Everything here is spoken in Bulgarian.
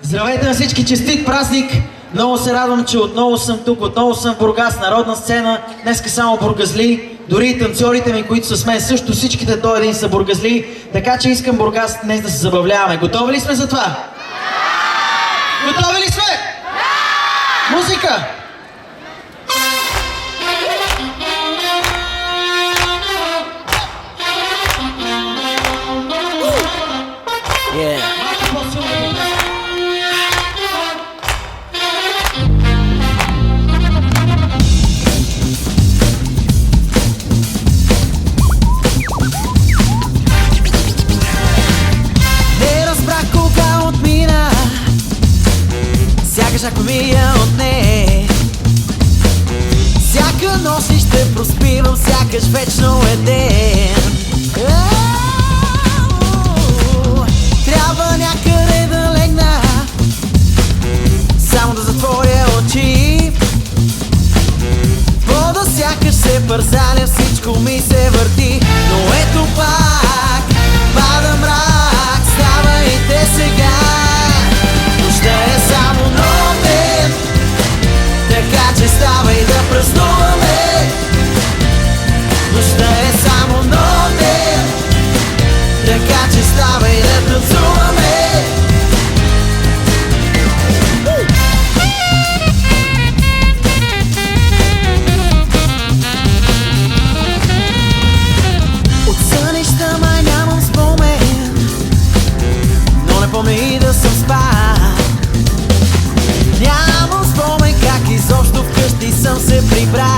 Здравейте на всички, честит празник! Много се радвам, че отново съм тук, отново съм в Бургас, народна сцена. Днеска само бургазли, дори и танцорите ми, които са с мен също, всичките до един са бургазли. Така че искам Бургас днес да се забавляваме. Готови ли сме за това? Готови ли сме? Музика! Сякаш ако ми я отне, всяка нощ ще проспивам, сякаш вечно е ден. Трябва някъде да легна, само да затворя очи. Вода сякаш се пързаля, всичко ми се върти. Но ето пак пада мрак, ставайте сега. Нощта е само нов ден, така че ставай да празнуваме. Нощта е само нов ден, така че ставай да танцуваме. От сънища май нямам спомен, но не помня и да съм спал. Нямам спомен как изобщо вкъщи съм се прибрал.